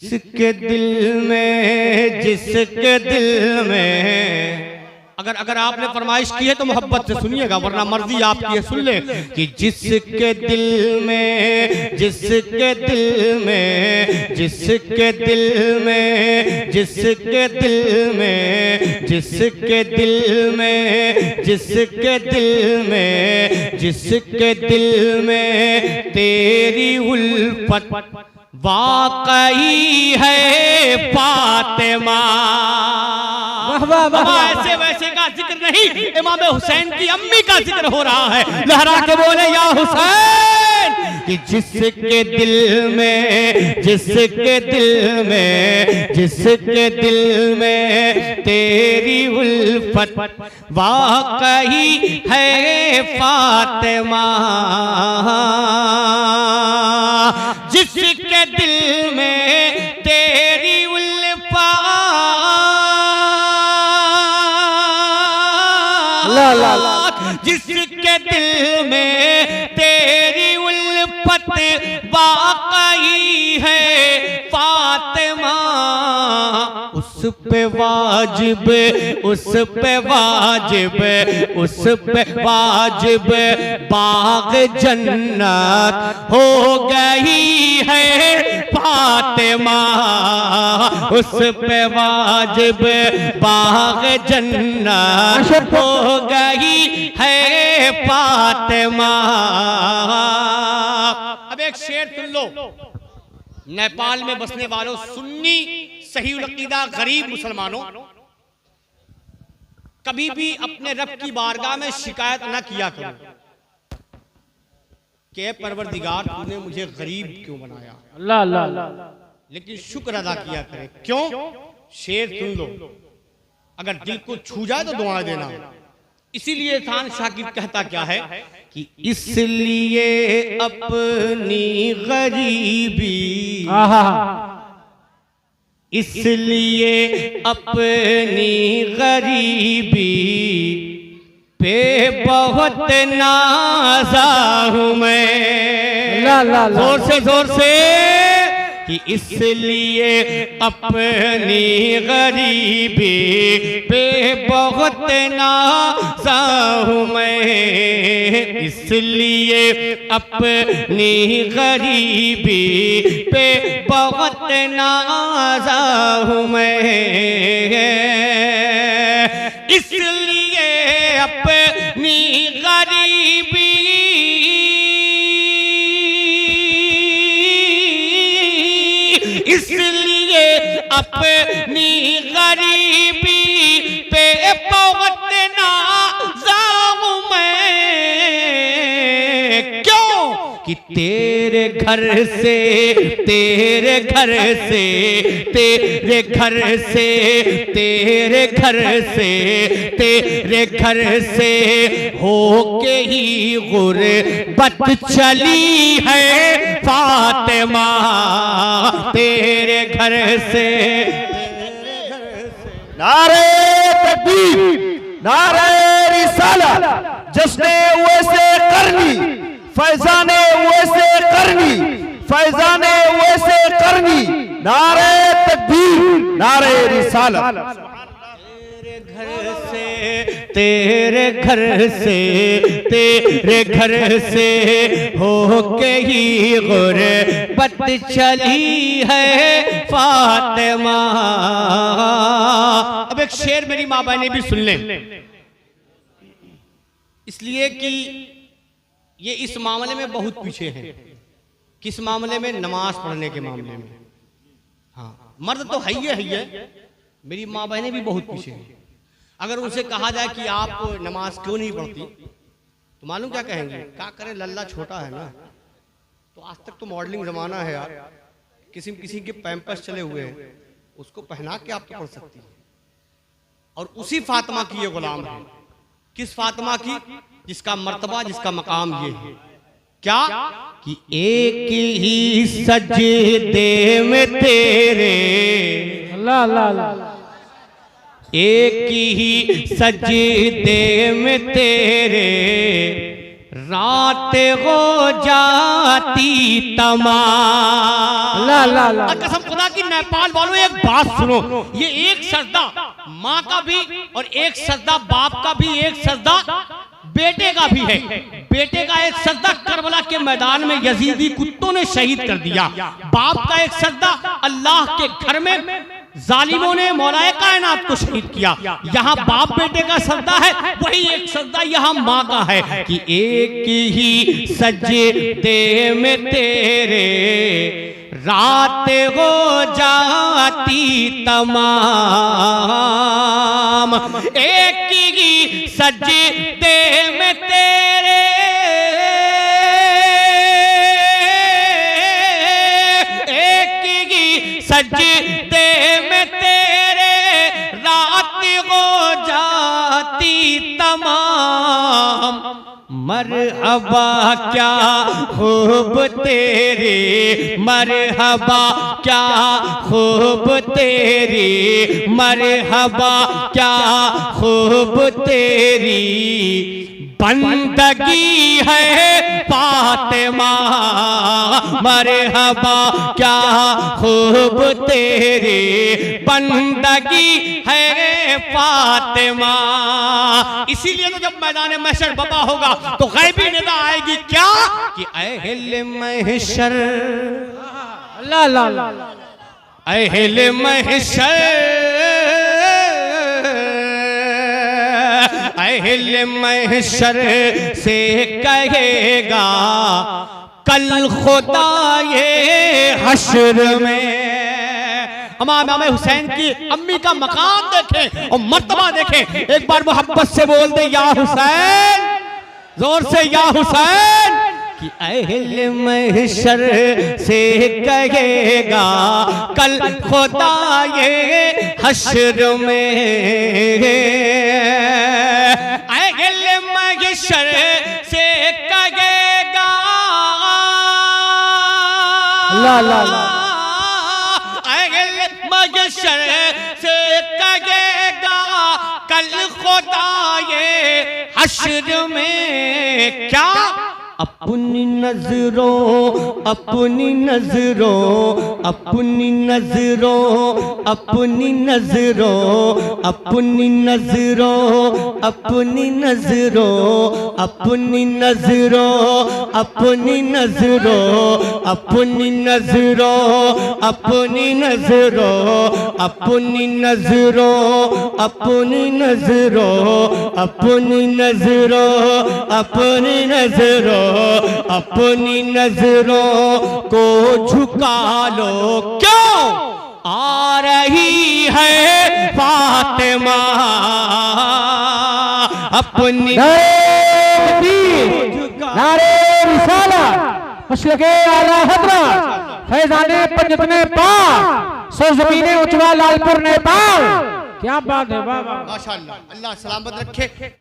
जिसके दिल में, जिसके दिल में, अगर आपने फरमाइश की है तो मोहब्बत से सुनिएगा, वरना मर्जी आपकी है, सुन ले कि जिसके दिल में, जिसके दिल में, जिसके दिल में, जिसके दिल में, जिसके दिल में, जिसके दिल में, जिसके दिल में तेरी उल्फत वाकई है फातिमा। ऐसे वैसे का जिक्र नहीं, इमाम हुसैन की अम्मी का जिक्र हो रहा है। लहरा के बोले या हुसैन कि जिसके दिल में, जिसके दिल में, जिसके दिल में तेरी उल्फत वाकई है फातिमा। जिसके दिल में तेरी उल्फत, जिसके दिल में तेरी उल्फत वाकई है फातिमा, उस पे वाजिब, उस पे वाजिब, उस पे वाजिब बाग जन्नत हो गई है फातिमा, उस पे वाजिब बाग जन्नत हो गई है फातिमा। अब एक शेर सुन लो। नेपाल में बसने वालों, सुन्नी सहीउल अकीदा गरीब मुसलमानों, कभी भी अपने रब की बारगाह में शिकायत न किया करो कि परवरदिगार तूने मुझे गरीब क्यों बनाया, अल्लाह अल्लाह, लेकिन शुक्र अदा किया करे। क्यों? शेर सुन लो, अगर दिल को छू जाए तो दुआ देना। इसीलिए इरफान शाकिर कहता क्या है कि इसलिए अपनी गरीबी, इसलिए अपनी गरीबी पे बहुत नाज़ा हूं मैं। जोर से कि इसलिए अपनी गरीबी पे बहुत नाज़ा हूं मैं, इसलिए अपनी गरीबी पे बहुत नाज़ा हूं मैं, इसलिए अपनी गरीबी, इसलिए अपनी गरीबी पे बहुत नाज़ा हूं मैं। क्यों? कि तेरे घर से, तेरे घर से, तेरे घर से, तेरे घर से, तेरे घर से होके ही गुर्बत चली है फातिमा, तेरे घर से। नारे तकबीर, नारे रिसालत, जश्ने वैसे करनी, फैजाने वैसे करनी, फैजाने वैसे करनी, नारे तकबीर, नारे रिसालत। तेरे घर से, तेरे घर से होके ही गुर्बत चली है फातिमा। अब एक शेर मेरी माँ बहनें भी सुन लें, इसलिए कि ये इस मामले में बहुत पीछे हैं। किस मामले में? नमाज पढ़ने के मामले में। हाँ, मर्द तो है ही है, मेरी माँ बहनें भी बहुत पीछे हैं। अगर उनसे कहा जाए कि आप नमाज क्यों नहीं पढ़ती, तो मालूम क्या कहेंगे? क्या करें, लल्ला छोटा है ना, तो आज तक तो मॉडलिंग जमाना है यार, किसी के पैम्पर्स चले हुए हैं, उसको पहना के आप तो पढ़ सकती हैं। और उसी फातिमा की ये गुलाम है। किस फातिमा की? जिसका मर्तबा, जिसका मकाम ये है क्या कि एक ही सजदे में तेरे, अल्लाह अल्लाह, एक ही सजदे में तेरे रात हो जाती तमाम। ला ला ला और कसम खुदा की नेपाल वालों एक बात सुनो, ये एक सजदा माँ का भी और एक सजदा बाप का भी, एक सजदा बेटे का भी है। बेटे का एक सजदा करबला के मैदान में यजीदी कुत्तों ने शहीद कर दिया। बाप का एक सजदा अल्लाह के घर में जालिमों ने मौलाए कायनात को शहीद किया। यहाँ बाप बेटे का सजदा है, वही एक सजदा यहाँ माँ का है कि एक ही सजदे में तेरे रात हो जाती तमाम। एक ही सजदे में तेरे एक ही सजदे में तेरे रात हो जाती तमाम। मरहबा क्या खूब तेरी, मरहबा क्या खूब तेरी, मरहबा क्या खूब तेरी बंदगी है फातिमा। मरहबा क्या खूब तेरी बंदगी है फातिमा। इसीलिए तो जब मैदान महशर बपा होगा तो गैबी निदा आएगी क्या कि अहले महशर, ला ला ला अहले महशर, अहले महशर से कहेगा कल खुदा ये हश्र में। इमाम हुसैन की अम्मी का मकाम देखें और मर्तबा देखें। एक बार मोहब्बत से बोल दे या हुसैन, जोर से या हुसैन कि अहले महशर से कहेगा कल खुदा ये हश्र में। अहले महशर से कहेगा ला ला ला महशर से कहेगा कल खुदा ये हश्र में क्या अपनी नजरों, अपनी नजरों, अपनी नजरों, अपनी नजरों, अपनी नजरों, अपनी नजरों, अपनी नजरों, अपनी नजरों, अपनी नजरों, अपनी नजरों, अपनी नजरों, अपनी नजरों, अपनी नजरों, अपनी नजरों, अपनी नजरों को झुका लो। क्यों आ रही है फातिमा अपनी नारे रिसालत मसलके आला हज़रत फैज़ाने पंजतने पाक सरज़मीने उचवा लालपुर नेपाल। क्या बात है, वाह वाह, माशाअल्लाह, अल्लाह सलामत रखे।